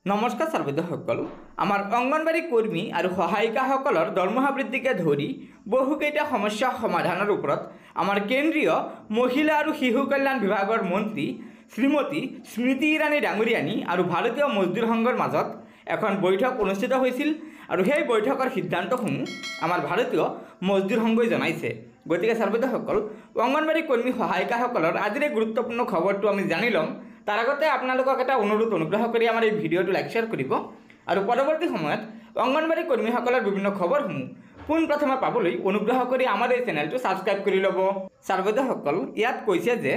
নমস্কাৰ ছাত্ৰসকল আমাৰ অংগনবাড়ী কৰ্মী আৰু সহায়িকাসকলৰ দৰমহা বৃদ্ধিকে ধৰি বহুকেইটা সমস্যা সমাধানৰ ওপৰত আমাৰ কেন্দ্ৰীয় মহিলা আৰু শিশু কল্যাণ বিভাগৰ মন্ত্ৰী শ্ৰীমতী স্মৃতি ইৰাণী ডাঙৰীয়ানী আৰু ভাৰতীয় মজদুৰ সংঘৰ মাজত এখন বৈঠক অনুষ্ঠিত হৈছিল আৰু সেই বৈঠকৰ সিদ্ধান্তসমূহ আমাৰ ভাৰতীয় মজদুৰ সংঘই জনাইছে। গতিকে ছাত্ৰসকল অংগনবাড়ী কৰ্মী সহায়িকাসকলৰ আজিৰ এই গুৰুত্বপূৰ্ণ খবৰটো আমি জানি ল'ম। তাৰ আগতে আপোনালোকক এটা অনুগ্ৰহ কৰি আমাৰ এই ভিডিঅ'টো লাইক শ্বেয়াৰ কৰিব আৰু পৰৱৰ্তী সময়ত অংগনবাড়ী কৰ্মীসকলৰ বিভিন্ন খবৰসমূহ পোনপ্ৰথমে পাবলৈ অনুগ্ৰহ কৰি আমাৰ এই চেনেলটো ছাবস্ক্ৰাইব কৰি ল'ব। ছাত্ৰসকল ইয়াত কৈছে যে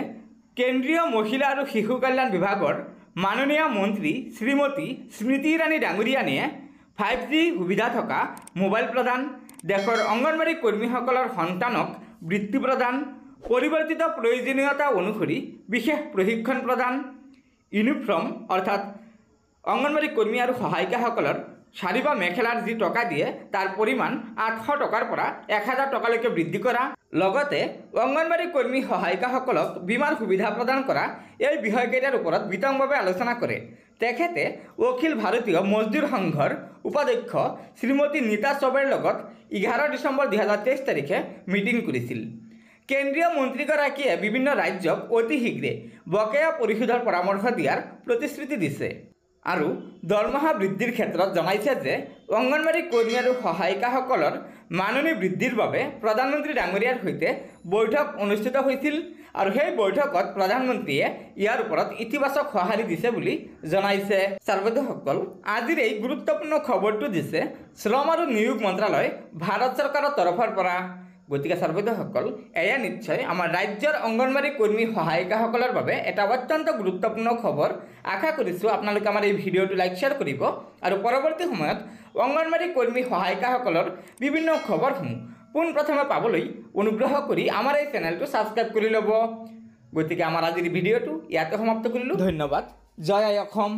কেন্দ্ৰীয় মহিলা আৰু শিশু কল্যাণ বিভাগৰ মাননীয় মন্ত্ৰী শ্ৰীমতী স্মৃতি ইৰাণী ডাঙৰীয়ানীয়ে 5G সুবিধা থকা মোবাইল প্ৰদান, দেশৰ অংগনবাড়ী কৰ্মীসকলৰ সন্তানক বৃত্তি প্ৰদান, পৰিৱৰ্তিত প্ৰয়োজনীয়তা অনুসৰি বিশেষ প্ৰশিক্ষণ প্ৰদান, ইউনিফৰ্ম অৰ্থাৎ অংগনবাড়ী কৰ্মী আৰু সহায়িকাসকলৰ শাড়ী বা মেখেলাৰ যি টকা দিয়ে তাৰ পৰিমাণ 800 টকাৰ পৰা 1000 টকালৈকে বৃদ্ধি কৰা, লগতে অংগনবাড়ী কৰ্মী সহায়িকাসকলক বীমাৰ সুবিধা প্ৰদান কৰা এই বিষয়কেইটাৰ ওপৰত বিতংভাৱে আলোচনা কৰে। তেখেতে অখিল ভাৰতীয় মজদুৰ সংঘৰ উপাধ্যক্ষ শ্ৰীমতী নীতা চৌবেৰ লগত 11 ডিচেম্বৰ 2023 তাৰিখে মিটিং কৰিছিল। কেন্দ্ৰীয় মন্ত্ৰীগৰাকীয়ে বিভিন্ন ৰাজ্যক অতি শীঘ্ৰে বকেয়া পৰিশোধৰ পৰামৰ্শ দিয়াৰ প্ৰতিশ্ৰুতি দিছে আৰু দৰমহা বৃদ্ধিৰ ক্ষেত্ৰত জনাইছে যে অংগনবাড়ী কৰ্মী আৰু সহায়িকাসকলৰ মাননি বৃদ্ধিৰ বাবে প্ৰধানমন্ত্ৰী ডাঙৰীয়াৰ সৈতে বৈঠক অনুষ্ঠিত হৈছিল আৰু সেই বৈঠকত প্ৰধানমন্ত্ৰীয়ে ইয়াৰ ওপৰত ইতিবাচক সঁহাৰি দিছে বুলি জনাইছে। ছাত্ৰসকল আজিৰ এই গুৰুত্বপূৰ্ণ খবৰটো দিছে শ্ৰম আৰু নিয়োগ মন্ত্ৰালয় ভাৰত চৰকাৰৰ তৰফৰ পৰা। গতিকে ছাত্ৰসকল এয়া নিশ্চয় আমাৰ ৰাজ্যৰ অংগনবাড়ী কৰ্মী সহায়িকাসকলৰ বাবে এটা অত্যন্ত গুৰুত্বপূৰ্ণ খবৰ। আশা কৰিছোঁ আপোনালোকে আমাৰ এই ভিডিঅ'টো লাইক শ্বেয়াৰ কৰিব আৰু পৰৱৰ্তী সময়ত অংগনবাড়ী কৰ্মী সহায়িকাসকলৰ বিভিন্ন খবৰসমূহ পোনপ্ৰথমে পাবলৈ অনুগ্ৰহ কৰি আমাৰ এই চেনেলটো ছাবস্ক্ৰাইব কৰি ল'ব। গতিকে আমাৰ আজিৰ ভিডিঅ'টো ইয়াতে সমাপ্ত কৰিলোঁ। ধন্যবাদ। জয় আই অসম।